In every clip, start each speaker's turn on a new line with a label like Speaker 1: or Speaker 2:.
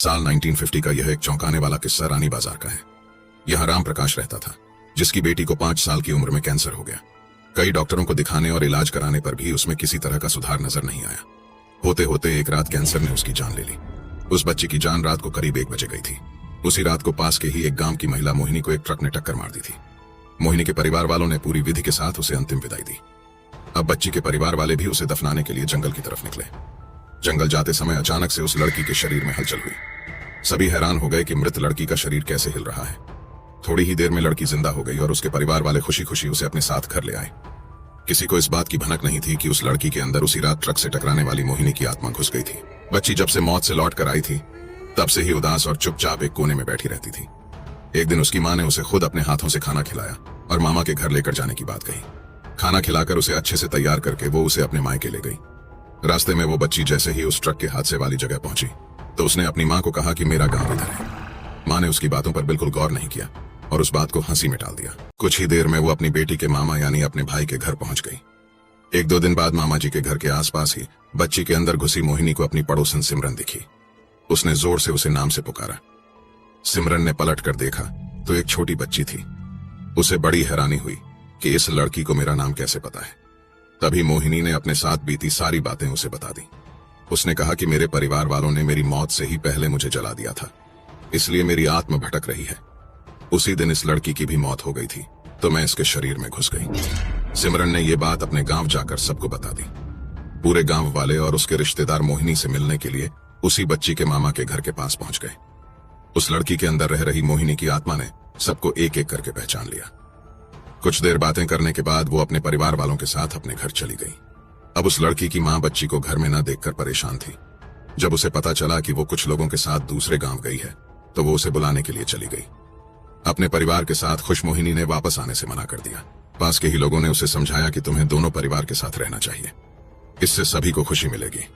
Speaker 1: साल 1950 का यह एक चौंकाने वाला किस्सा रानी बाजार का है। यहाँ राम प्रकाश रहता था, जिसकी बेटी को 5 साल की उम्र में कैंसर हो गया। कई डॉक्टरों को दिखाने और इलाज कराने पर भी उसमें किसी तरह का सुधार नजर नहीं आया। होते होते एक रात कैंसर ने उसकी जान ले ली। उस बच्ची की जान रात को करीब 1 बजे गई थी। उसी रात को पास के ही एक गांव की महिला मोहिनी को एक ट्रक ने टक्कर मार दी थी। मोहिनी के परिवार वालों ने पूरी विधि के साथ उसे अंतिम विदाई दी। अब बच्ची के परिवार वाले भी उसे दफनाने के लिए जंगल की तरफ निकले। जंगल जाते समय अचानक से उस लड़की के शरीर में हलचल हुई। सभी हैरान हो गए कि मृत लड़की का शरीर कैसे हिल रहा है। थोड़ी ही देर में लड़की जिंदा हो गई और उसके परिवार वाले खुशी खुशी उसे अपने साथ घर ले आए। किसी को इस बात की भनक नहीं थी कि उस लड़की के अंदर उसी रात ट्रक से टकराने वाली मोहिनी की आत्मा घुस गई थी। बच्ची जब से मौत से लौट कर आई थी, तब से ही उदास और चुपचाप एक कोने में बैठी रहती थी। एक दिन उसकी माँ ने उसे खुद अपने हाथों से खाना खिलाया और मामा के घर लेकर जाने की बात कही। खाना खिलाकर उसे अच्छे से तैयार करके वो उसे अपने मायके ले गई। रास्ते में वो बच्ची जैसे ही उस ट्रक के हादसे वाली जगह पहुंची तो उसने अपनी माँ को कहा कि मेरा गांव इधर है। माँ ने उसकी बातों पर बिल्कुल गौर नहीं किया और उस बात को हंसी में टाल दिया। कुछ ही देर में वो अपनी बेटी के मामा यानी अपने भाई के घर पहुंच गई। 1-2 दिन बाद मामा जी के घर के आसपास ही बच्ची के अंदर घुसी मोहिनी को अपनी पड़ोसन सिमरन दिखी। उसने जोर से उसे नाम से पुकारा। सिमरन ने पलट कर देखा तो एक छोटी बच्ची थी। उसे बड़ी हैरानी हुई कि इस लड़की को मेरा नाम कैसे पता है। तभी मोहिनी ने अपने साथ बीती सारी बातें उसे बता दी। उसने कहा कि मेरे परिवार वालों ने मेरी मौत से ही पहले मुझे जला दिया था, इसलिए मेरी आत्मा भटक रही है। उसी दिन इस लड़की की भी मौत हो गई थी तो मैं इसके शरीर में घुस गई। सिमरन ने यह बात अपने गांव जाकर सबको बता दी। पूरे गांव वाले और उसके रिश्तेदार मोहिनी से मिलने के लिए उसी बच्ची के मामा के घर के पास पहुंच गए। उस लड़की के अंदर रह रही मोहिनी की आत्मा ने सबको एक एक करके पहचान लिया। कुछ देर बातें करने के बाद वो अपने परिवार वालों के साथ अपने घर चली गई। अब उस लड़की की मां बच्ची को घर में न देखकर परेशान थी। जब उसे पता चला कि वो कुछ लोगों के साथ दूसरे गांव गई है तो वो उसे बुलाने के लिए चली गई। अपने परिवार के साथ खुश मोहिनी ने वापस आने से मना कर दिया। पास के ही लोगों ने उसे समझाया कि तुम्हें दोनों परिवार के साथ रहना चाहिए, इससे सभी को खुशी मिलेगी।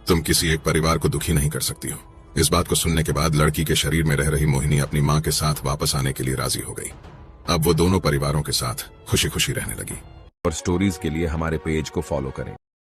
Speaker 1: तुम किसी एक परिवार को दुखी नहीं कर सकती हो। इस बात को सुनने के बाद लड़की के शरीर में रह रही मोहिनी अपनी मां के साथ वापस आने के लिए राजी हो गई। अब वो दोनों परिवारों के साथ खुशी खुशी रहने लगी।
Speaker 2: और स्टोरीज के लिए हमारे पेज को फॉलो करें।